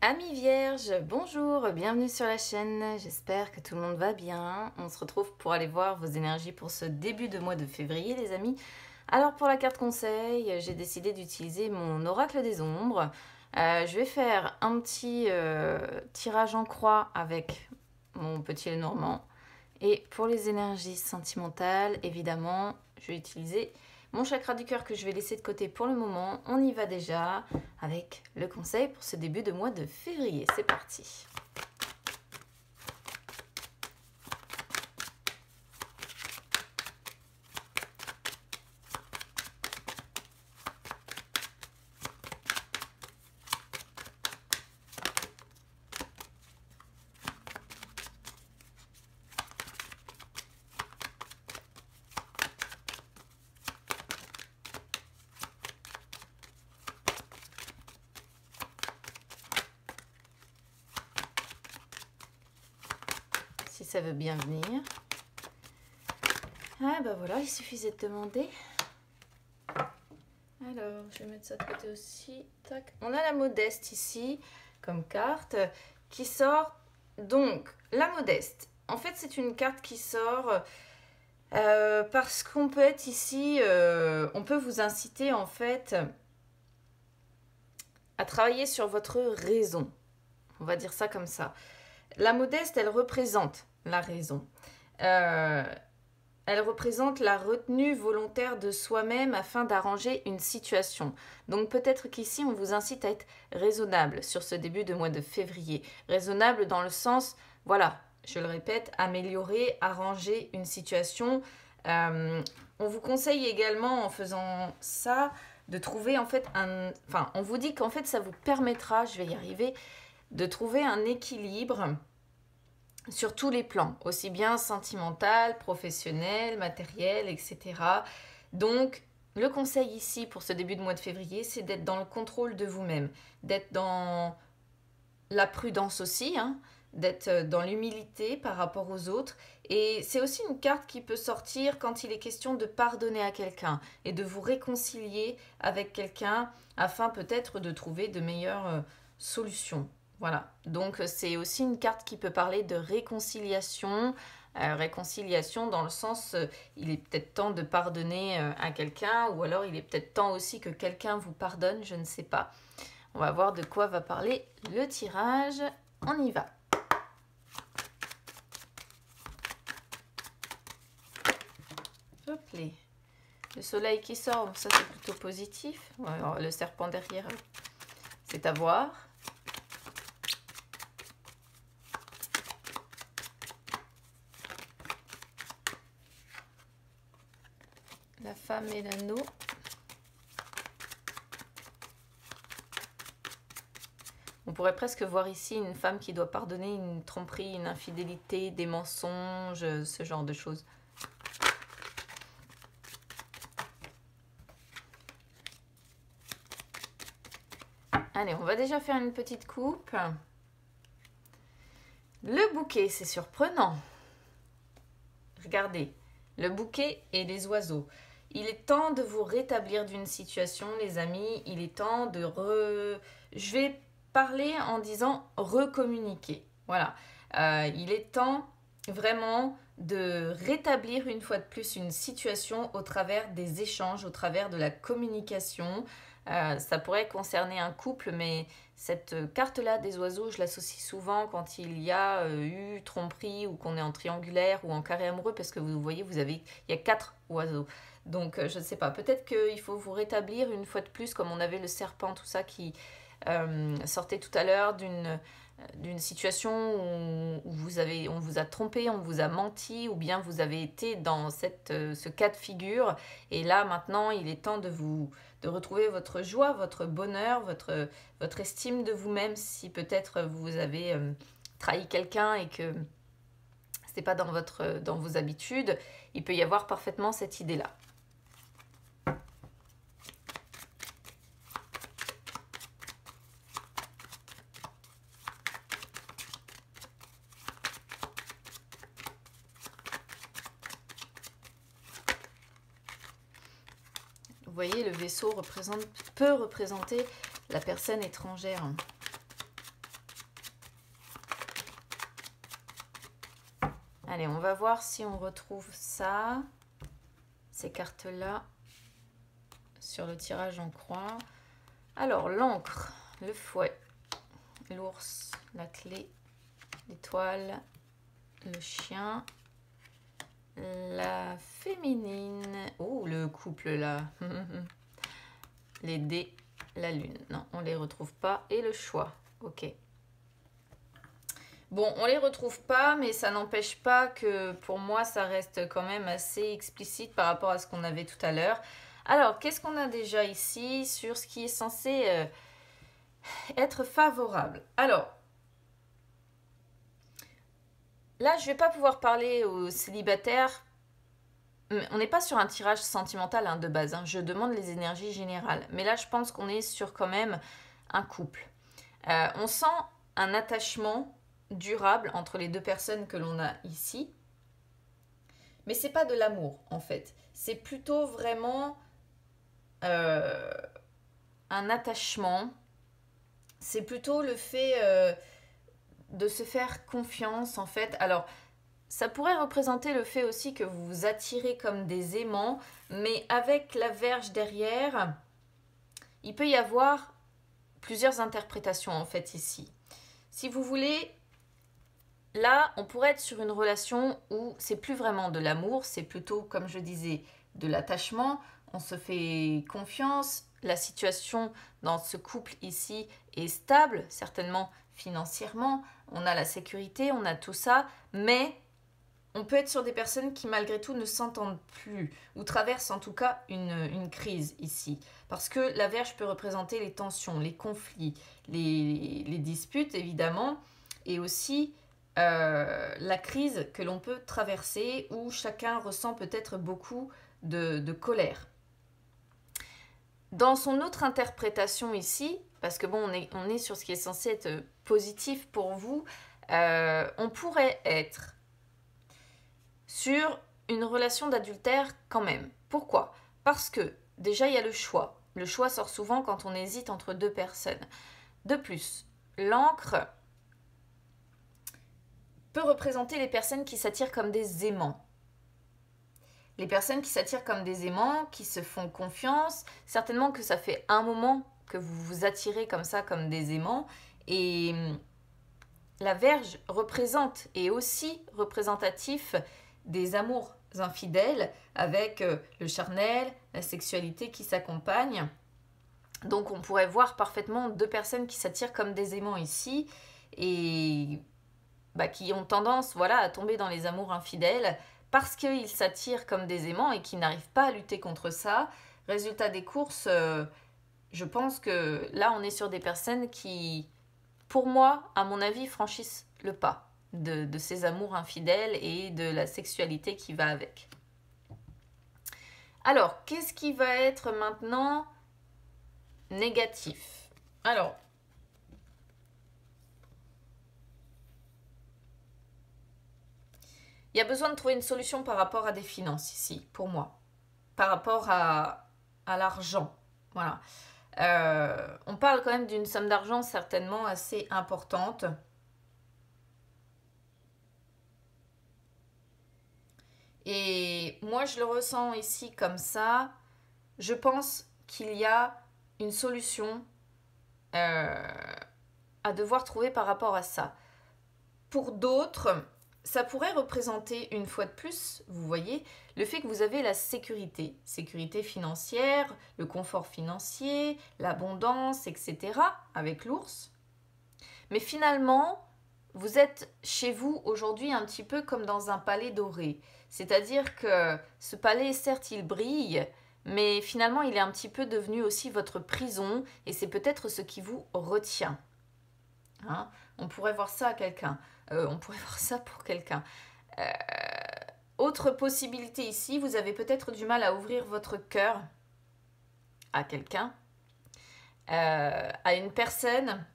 Amis vierges, bonjour, bienvenue sur la chaîne, j'espère que tout le monde va bien. On se retrouve pour aller voir vos énergies pour ce début de mois de février les amis. Alors pour la carte conseil, j'ai décidé d'utiliser mon oracle des ombres. Je vais faire un petit tirage en croix avec mon petit Lenormand. Et pour les énergies sentimentales, évidemment, je vais utiliser mon chakra du cœur que je vais laisser de côté pour le moment. On y va déjà avec le conseil pour ce début de mois de février. C'est parti. Si ça veut bien venir. Ah bah voilà, il suffisait de demander. Alors, je vais mettre ça de côté aussi. Tac. On a la modeste ici, comme carte, qui sort. Donc, la modeste. En fait, c'est une carte qui sort parce qu'on peut être ici, on peut vous inciter en fait à travailler sur votre raison. On va dire ça comme ça. La modeste, elle représente la raison. Elle représente la retenue volontaire de soi-même afin d'arranger une situation. Donc peut-être qu'ici, on vous incite à être raisonnable sur ce début de mois de février. Raisonnable dans le sens, voilà, je le répète, améliorer, arranger une situation. On vous conseille également en faisant ça de trouver en fait un... Enfin, on vous dit qu'en fait ça vous permettra, je vais y arriver, de trouver un équilibre sur tous les plans, aussi bien sentimental, professionnel, matériel, etc. Donc, le conseil ici pour ce début de mois de février, c'est d'être dans le contrôle de vous-même, d'être dans la prudence aussi, hein, d'être dans l'humilité par rapport aux autres. Et c'est aussi une carte qui peut sortir quand il est question de pardonner à quelqu'un et de vous réconcilier avec quelqu'un afin peut-être de trouver de meilleures solutions. Voilà, donc c'est aussi une carte qui peut parler de réconciliation, réconciliation dans le sens, il est peut-être temps de pardonner à quelqu'un, ou alors il est peut-être temps aussi que quelqu'un vous pardonne, je ne sais pas. On va voir de quoi va parler le tirage, on y va. Hop là. Le soleil qui sort, ça c'est plutôt positif. Alors, le serpent derrière, c'est à voir. La femme et l'anneau. On pourrait presque voir ici une femme qui doit pardonner une tromperie, une infidélité, des mensonges, ce genre de choses. Allez, on va déjà faire une petite coupe. Le bouquet, c'est surprenant. Regardez, le bouquet et les oiseaux. Il est temps de vous rétablir d'une situation, les amis. Il est temps de Je vais parler en disant recommuniquer. Voilà. Il est temps vraiment de rétablir une fois de plus une situation au travers des échanges, au travers de la communication. Ça pourrait concerner un couple, mais cette carte-là des oiseaux, je l'associe souvent quand il y a eu tromperie ou qu'on est en triangulaire ou en carré amoureux, parce que vous voyez, il y a 4 oiseaux. Donc, je ne sais pas, peut-être qu'il faut vous rétablir une fois de plus, comme on avait le serpent, tout ça qui sortait tout à l'heure d'une situation où on vous a trompé, on vous a menti, ou bien vous avez été dans ce cas de figure. Et là, maintenant, il est temps de retrouver votre joie, votre bonheur, votre estime de vous-même. Si peut-être vous avez trahi quelqu'un et que ce n'est pas dans vos habitudes, il peut y avoir parfaitement cette idée-là. Vous voyez, le vaisseau peut représenter la personne étrangère. Allez, on va voir si on retrouve ça, ces cartes-là, sur le tirage en croix. Alors, l'encre, le fouet, l'ours, la clé, l'étoile, le chien, la féminine. Oh, le couple là. Les dés, la lune. Non, on ne les retrouve pas. Et le choix. Ok. Bon, on ne les retrouve pas, mais ça n'empêche pas que pour moi, ça reste quand même assez explicite par rapport à ce qu'on avait tout à l'heure. Alors, qu'est-ce qu'on a déjà ici sur ce qui est censé être favorable? Alors, là, je ne vais pas pouvoir parler aux célibataires. On n'est pas sur un tirage sentimental de base. Je demande les énergies générales. Mais là, je pense qu'on est sur quand même un couple. On sent un attachement durable entre les deux personnes que l'on a ici. Mais c'est pas de l'amour, en fait. C'est plutôt vraiment un attachement. C'est plutôt le fait de se faire confiance, en fait. Alors, ça pourrait représenter le fait aussi que vous vous attirez comme des aimants, mais avec la Vierge derrière, il peut y avoir plusieurs interprétations, en fait, ici. Si vous voulez, là, on pourrait être sur une relation où c'est plus vraiment de l'amour, c'est plutôt, comme je disais, de l'attachement. On se fait confiance. La situation dans ce couple ici est stable, certainement financièrement. On a la sécurité, on a tout ça, mais on peut être sur des personnes qui malgré tout ne s'entendent plus ou traversent en tout cas une crise ici. Parce que la Vierge peut représenter les tensions, les conflits, les disputes évidemment, et aussi la crise que l'on peut traverser où chacun ressent peut-être beaucoup de colère. Dans son autre interprétation ici, parce que bon, on est sur ce qui est censé être positif pour vous, on pourrait être sur une relation d'adultère quand même. Pourquoi? Parce que déjà il y a le choix. Le choix sort souvent quand on hésite entre deux personnes. De plus, l'encre peut représenter les personnes qui s'attirent comme des aimants. Les personnes qui s'attirent comme des aimants, qui se font confiance, certainement que ça fait un moment que vous vous attirez comme ça, comme des aimants, et la Vierge représente, et aussi représentatif des amours infidèles, avec le charnel, la sexualité qui s'accompagne. Donc on pourrait voir parfaitement deux personnes qui s'attirent comme des aimants ici, et qui ont tendance à tomber dans les amours infidèles, parce qu'ils s'attirent comme des aimants et qu'ils n'arrivent pas à lutter contre ça. Résultat des courses, je pense que là, on est sur des personnes qui, pour moi, à mon avis, franchissent le pas de ces amours infidèles et de la sexualité qui va avec. Alors, qu'est-ce qui va être maintenant négatif? Alors, il y a besoin de trouver une solution par rapport à des finances ici, pour moi. Par rapport à l'argent. Voilà. On parle quand même d'une somme d'argent certainement assez importante. Et moi, je le ressens ici comme ça. Je pense qu'il y a une solution à devoir trouver par rapport à ça. Pour d'autres, ça pourrait représenter une fois de plus, vous voyez, le fait que vous avez la sécurité. Sécurité financière, le confort financier, l'abondance, etc. avec l'ours. Mais finalement, vous êtes chez vous aujourd'hui un petit peu comme dans un palais doré. C'est-à-dire que ce palais, certes, il brille, mais finalement, il est un petit peu devenu aussi votre prison et c'est peut-être ce qui vous retient. Hein? On pourrait voir ça à quelqu'un. On pourrait voir ça pour quelqu'un. Autre possibilité ici, vous avez peut-être du mal à ouvrir votre cœur à quelqu'un, à une personne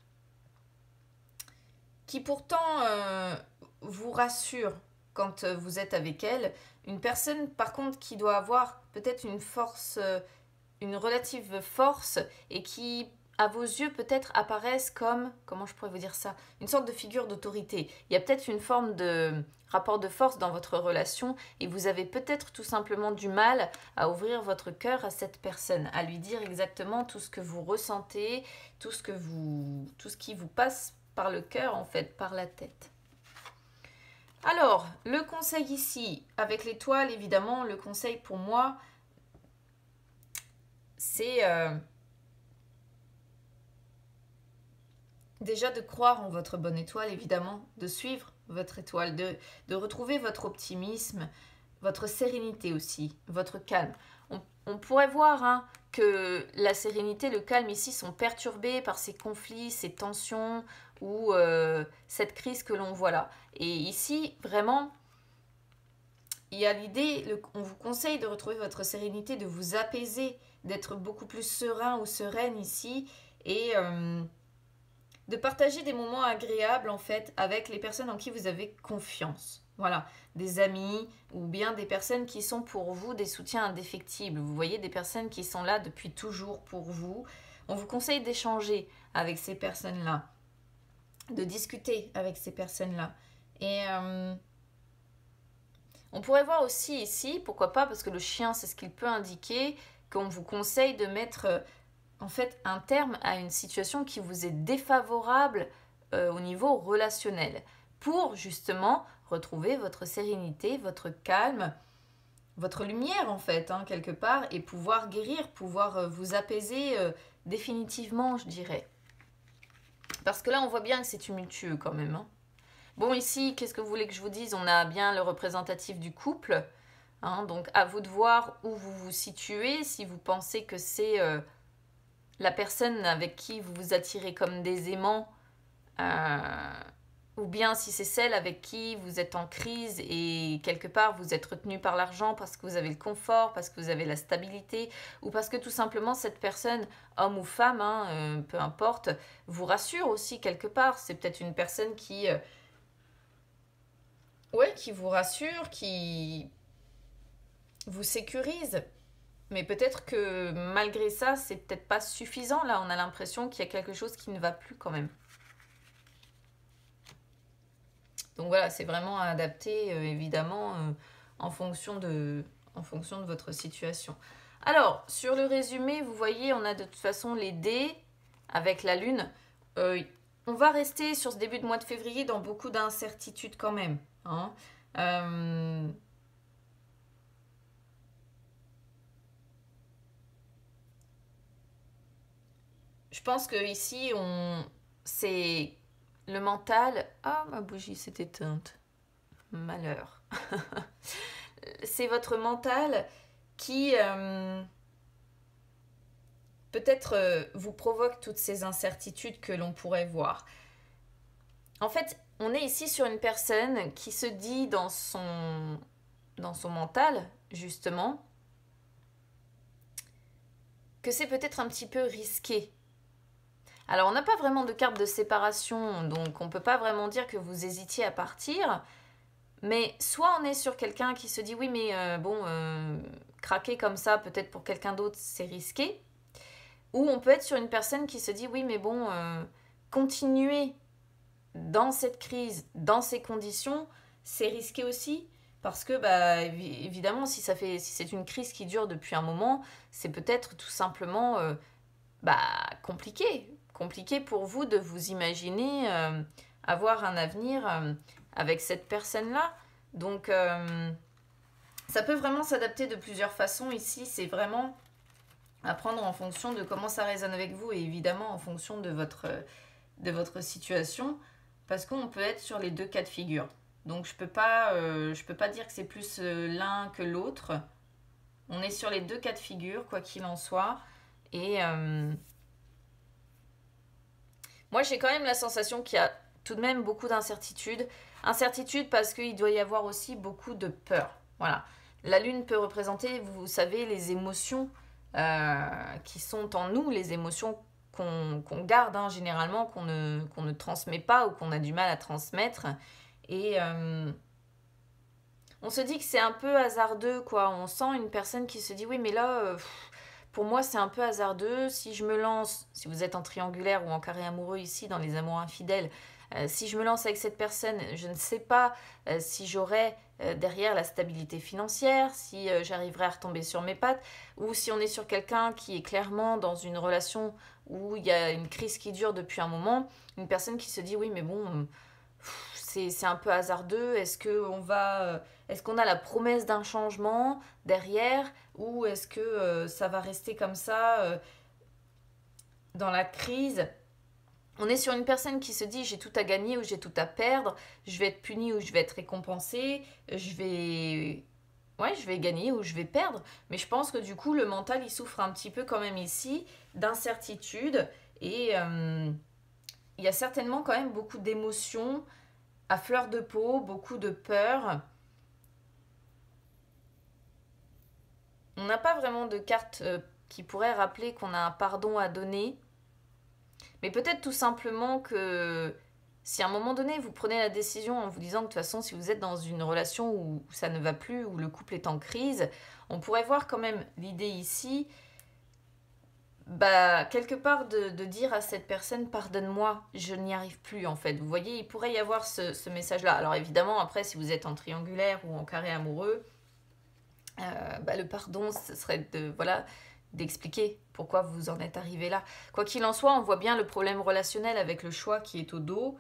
qui pourtant vous rassure quand vous êtes avec elle. Une personne par contre qui doit avoir peut-être une force, une relative force et qui à vos yeux peut-être apparaissent comme, comment je pourrais vous dire ça, une sorte de figure d'autorité. Il y a peut-être une forme de rapport de force dans votre relation et vous avez peut-être tout simplement du mal à ouvrir votre cœur à cette personne, à lui dire exactement tout ce que vous ressentez, tout ce qui vous passe par le cœur en fait, par la tête. Alors, le conseil ici, avec l'étoile évidemment, le conseil pour moi, c'est déjà de croire en votre bonne étoile, évidemment, de suivre votre étoile, de retrouver votre optimisme, votre sérénité aussi, votre calme. On pourrait voir hein, que la sérénité, le calme ici sont perturbés par ces conflits, ces tensions ou cette crise que l'on voit là. Et ici, vraiment, il y a l'idée, on vous conseille de retrouver votre sérénité, de vous apaiser, d'être beaucoup plus serein ou sereine ici et de partager des moments agréables en fait avec les personnes en qui vous avez confiance. Voilà, des amis ou bien des personnes qui sont pour vous des soutiens indéfectibles. Vous voyez, des personnes qui sont là depuis toujours pour vous. On vous conseille d'échanger avec ces personnes-là, de discuter avec ces personnes-là. Et on pourrait voir aussi ici, pourquoi pas, parce que le chien, c'est ce qu'il peut indiquer, qu'on vous conseille de mettre en fait un terme à une situation qui vous est défavorable au niveau relationnel pour justement retrouver votre sérénité, votre calme, votre lumière en fait hein, quelque part et pouvoir guérir, pouvoir vous apaiser définitivement je dirais. Parce que là on voit bien que c'est tumultueux quand même. Hein. Bon ici, qu'est-ce que vous voulez que je vous dise? On a bien le représentatif du couple. Hein, donc à vous de voir où vous vous situez, si vous pensez que c'est la personne avec qui vous vous attirez comme des aimants, ou bien si c'est celle avec qui vous êtes en crise et quelque part vous êtes retenu par l'argent parce que vous avez le confort, parce que vous avez la stabilité, ou parce que tout simplement cette personne, homme ou femme, hein, peu importe, vous rassure aussi quelque part. C'est peut-être une personne qui vous rassure, qui vous sécurise. Mais peut-être que malgré ça, c'est peut-être pas suffisant. Là, on a l'impression qu'il y a quelque chose qui ne va plus quand même. Donc voilà, c'est vraiment à adapter, évidemment, en fonction de votre situation. Alors, sur le résumé, vous voyez, on a de toute façon les dés avec la lune. On va rester sur ce début de mois de février dans beaucoup d'incertitudes quand même. Hein. Je pense que ici, c'est le mental. Ah, ma bougie s'est éteinte. Malheur. C'est votre mental qui peut-être vous provoque toutes ces incertitudes que l'on pourrait voir. En fait, on est ici sur une personne qui se dit dans son mental, justement, que c'est peut-être un petit peu risqué. Alors, on n'a pas vraiment de carte de séparation, donc on ne peut pas vraiment dire que vous hésitiez à partir. Mais soit on est sur quelqu'un qui se dit oui, mais craquer comme ça, peut-être pour quelqu'un d'autre, c'est risqué. Ou on peut être sur une personne qui se dit oui, mais bon, continuer dans cette crise, dans ces conditions, c'est risqué aussi. Parce que, bah, évidemment, si c'est une crise qui dure depuis un moment, c'est peut-être tout simplement compliqué. Compliqué pour vous de vous imaginer avoir un avenir avec cette personne-là. Donc, ça peut vraiment s'adapter de plusieurs façons. Ici, c'est vraiment à prendre en fonction de comment ça résonne avec vous et évidemment en fonction de votre situation. Parce qu'on peut être sur les deux cas de figure. Donc, je peux pas dire que c'est plus l'un que l'autre. On est sur les deux cas de figure, quoi qu'il en soit. Et moi, j'ai quand même la sensation qu'il y a tout de même beaucoup d'incertitudes. Incertitude parce qu'il doit y avoir aussi beaucoup de peur. Voilà. La lune peut représenter, vous savez, les émotions qui sont en nous, les émotions qu'on garde hein, généralement, qu'on ne transmet pas ou qu'on a du mal à transmettre. Et on se dit que c'est un peu hasardeux, quoi. On sent une personne qui se dit, oui, mais là, pour moi, c'est un peu hasardeux. Si je me lance, si vous êtes en triangulaire ou en carré amoureux ici, dans les amours infidèles, si je me lance avec cette personne, je ne sais pas si j'aurai derrière la stabilité financière, si j'arriverai à retomber sur mes pattes, ou si on est sur quelqu'un qui est clairement dans une relation où il y a une crise qui dure depuis un moment, une personne qui se dit oui mais bon, c'est un peu hasardeux, est-ce qu'on a la promesse d'un changement derrière, ou est-ce que ça va rester comme ça dans la crise? On est sur une personne qui se dit j'ai tout à gagner ou j'ai tout à perdre, je vais être puni ou je vais être récompensé, je vais gagner ou je vais perdre. Mais je pense que du coup le mental il souffre un petit peu quand même ici d'incertitude et il y a certainement quand même beaucoup d'émotions à fleur de peau, beaucoup de peur. On n'a pas vraiment de carte qui pourrait rappeler qu'on a un pardon à donner. Mais peut-être tout simplement que si à un moment donné vous prenez la décision en vous disant que de toute façon si vous êtes dans une relation où ça ne va plus, où le couple est en crise, on pourrait voir quand même l'idée ici, quelque part de dire à cette personne pardonne-moi, je n'y arrive plus en fait. Vous voyez, il pourrait y avoir ce message-là. Alors évidemment après si vous êtes en triangulaire ou en carré amoureux, le pardon ce serait d'expliquer pourquoi vous en êtes arrivé là. Quoi qu'il en soit, on voit bien le problème relationnel avec le choix qui est au dos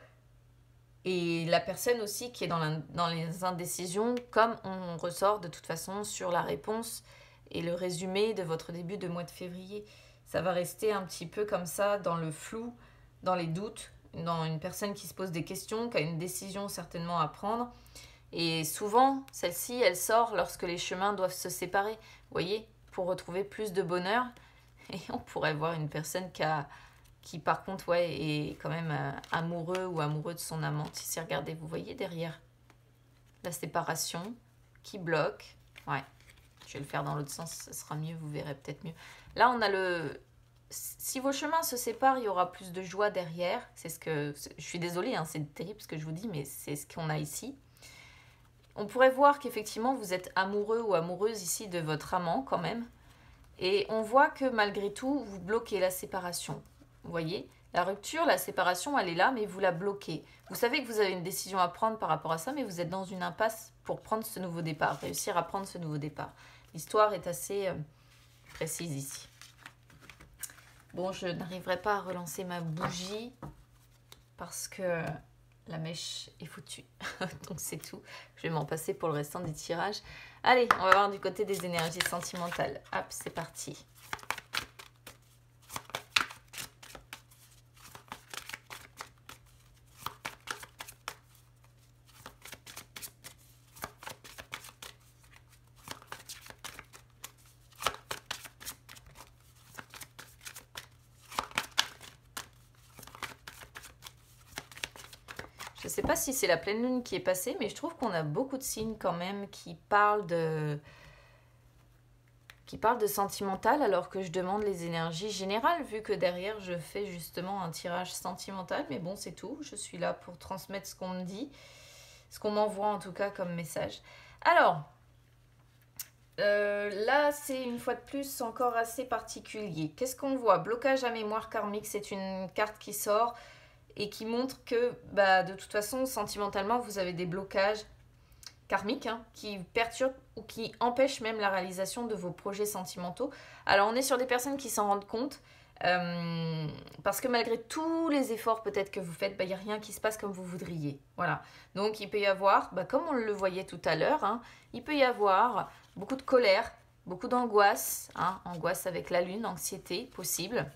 et la personne aussi qui est dans les indécisions, comme on ressort de toute façon sur la réponse et le résumé de votre début de mois de février. Ça va rester un petit peu comme ça dans le flou, dans les doutes, dans une personne qui se pose des questions, qui a une décision certainement à prendre. Et souvent, celle-ci, elle sort lorsque les chemins doivent se séparer. Vous voyez, pour retrouver plus de bonheur. Et on pourrait voir une personne qui par contre, est quand même amoureux ou amoureux de son amante. Ici, regardez, vous voyez derrière la séparation qui bloque. Ouais, je vais le faire dans l'autre sens, ça sera mieux, vous verrez peut-être mieux. Là, on a si vos chemins se séparent, il y aura plus de joie derrière. Je suis désolée, c'est terrible ce que je vous dis, mais c'est ce qu'on a ici. On pourrait voir qu'effectivement, vous êtes amoureux ou amoureuse ici de votre amant quand même. Et on voit que malgré tout, vous bloquez la séparation. Vous voyez, la rupture, la séparation, elle est là, mais vous la bloquez. Vous savez que vous avez une décision à prendre par rapport à ça, mais vous êtes dans une impasse pour prendre ce nouveau départ, réussir à prendre ce nouveau départ. L'histoire est assez précise ici. Bon, je n'arriverai pas à relancer ma bougie parce que la mèche est foutue. Donc c'est tout. Je vais m'en passer pour le restant des tirages. Allez, on va voir du côté des énergies sentimentales. Hop, c'est parti. Je ne sais pas si c'est la pleine lune qui est passée, mais je trouve qu'on a beaucoup de signes quand même qui parlent de sentimental, alors que je demande les énergies générales, vu que derrière je fais justement un tirage sentimental. Mais bon, c'est tout. Je suis là pour transmettre ce qu'on me dit, ce qu'on m'envoie en tout cas comme message. Alors, là, c'est une fois de plus encore assez particulier. Qu'est-ce qu'on voit? Blocage à mémoire karmique, c'est une carte qui sort et qui montre que de toute façon, sentimentalement, vous avez des blocages karmiques qui perturbent ou qui empêchent même la réalisation de vos projets sentimentaux. Alors, on est sur des personnes qui s'en rendent compte parce que malgré tous les efforts peut-être que vous faites, il n'y a rien qui se passe comme vous voudriez. Voilà. Donc, il peut y avoir, comme on le voyait tout à l'heure, il peut y avoir beaucoup de colère, beaucoup d'angoisse, angoisse avec la lune, anxiété possible.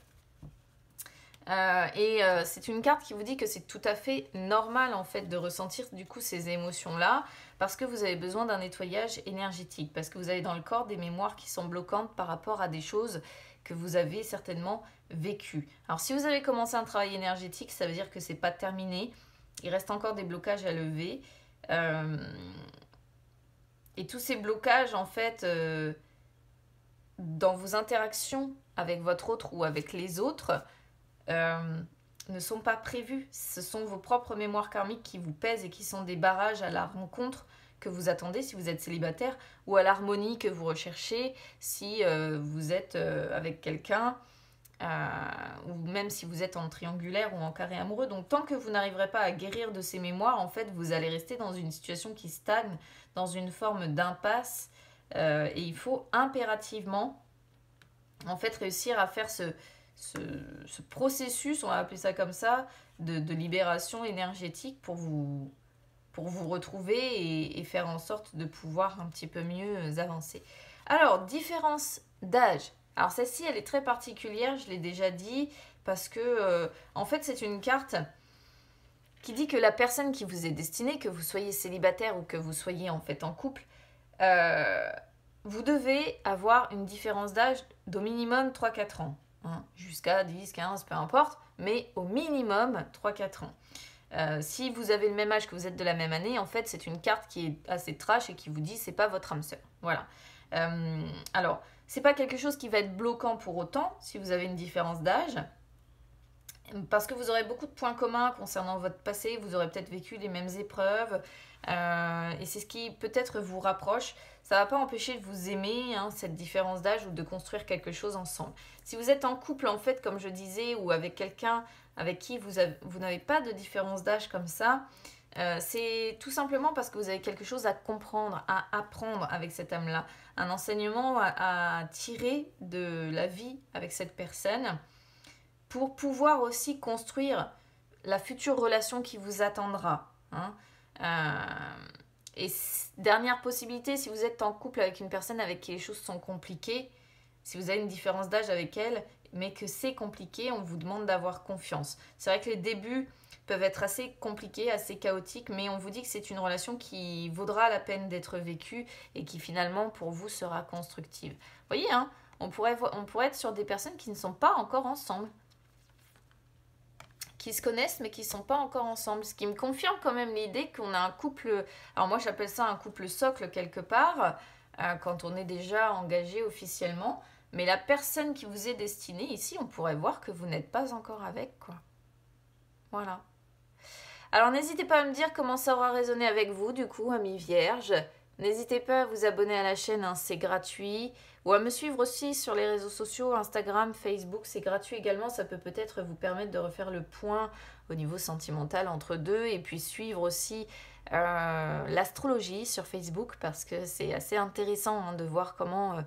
C'est une carte qui vous dit que c'est tout à fait normal en fait de ressentir du coup ces émotions-là parce que vous avez besoin d'un nettoyage énergétique, parce que vous avez dans le corps des mémoires qui sont bloquantes par rapport à des choses que vous avez certainement vécues. Alors si vous avez commencé un travail énergétique, ça veut dire que c'est pas terminé, il reste encore des blocages à lever. Et tous ces blocages en fait dans vos interactions avec votre autre ou avec les autres ne sont pas prévus. Ce sont vos propres mémoires karmiques qui vous pèsent et qui sont des barrages à la rencontre que vous attendez si vous êtes célibataire, ou à l'harmonie que vous recherchez si vous êtes avec quelqu'un, ou même si vous êtes en triangulaire ou en carré amoureux. Donc tant que vous n'arriverez pas à guérir de ces mémoires, en fait, vous allez rester dans une situation qui stagne, dans une forme d'impasse, et il faut impérativement, en fait, réussir à faire ce processus, on va appeler ça comme ça, de libération énergétique pour vous retrouver et faire en sorte de pouvoir un petit peu mieux avancer. Alors, différence d'âge. Alors celle-ci, elle est très particulière, je l'ai déjà dit, parce que en fait, c'est une carte qui dit que la personne qui vous est destinée, que vous soyez célibataire ou que vous soyez en fait en couple, vous devez avoir une différence d'âge d'au minimum 3-4 ans. Hein, jusqu'à 10, 15, peu importe, mais au minimum 3-4 ans. Si vous avez le même âge, que vous êtes de la même année, en fait, c'est une carte qui est assez trash et qui vous dit c'est pas votre âme sœur. Voilà. Alors, c'est pas quelque chose qui va être bloquant pour autant si vous avez une différence d'âge, parce que vous aurez beaucoup de points communs concernant votre passé, vous aurez peut-être vécu les mêmes épreuves, et c'est ce qui peut-être vous rapproche. Ça ne va pas empêcher de vous aimer, hein, cette différence d'âge, ou de construire quelque chose ensemble. Si vous êtes en couple, en fait, comme je disais, ou avec quelqu'un avec qui vous n'avez pas de différence d'âge comme ça, c'est tout simplement parce que vous avez quelque chose à comprendre, à apprendre avec cette âme-là, un enseignement à tirer de la vie avec cette personne, pour pouvoir aussi construire la future relation qui vous attendra. Hein. Et dernière possibilité, si vous êtes en couple avec une personne avec qui les choses sont compliquées, si vous avez une différence d'âge avec elle, mais que c'est compliqué, on vous demande d'avoir confiance. C'est vrai que les débuts peuvent être assez compliqués, assez chaotiques, mais on vous dit que c'est une relation qui vaudra la peine d'être vécue et qui finalement pour vous sera constructive. Vous voyez, hein, on pourrait être sur des personnes qui ne sont pas encore ensemble, qui se connaissent mais qui ne sont pas encore ensemble. Ce qui me confirme quand même l'idée qu'on a un couple, alors moi j'appelle ça un couple socle quelque part, quand on est déjà engagé officiellement, mais la personne qui vous est destinée ici, on pourrait voir que vous n'êtes pas encore avec, quoi. Voilà. Alors n'hésitez pas à me dire comment ça aura résonné avec vous, du coup, amis vierges. N'hésitez pas à vous abonner à la chaîne, hein, c'est gratuit. Ou à me suivre aussi sur les réseaux sociaux, Instagram, Facebook, c'est gratuit également. Ça peut peut-être vous permettre de refaire le point au niveau sentimental entre deux. Et puis suivre aussi l'astrologie sur Facebook, parce que c'est assez intéressant, hein, de voir comment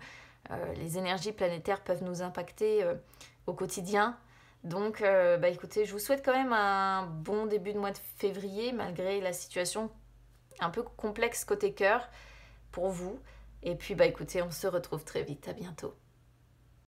les énergies planétaires peuvent nous impacter au quotidien. Donc, écoutez, je vous souhaite quand même un bon début de mois de février, malgré la situation un peu complexe côté cœur pour vous. Et puis, écoutez, on se retrouve très vite. À bientôt.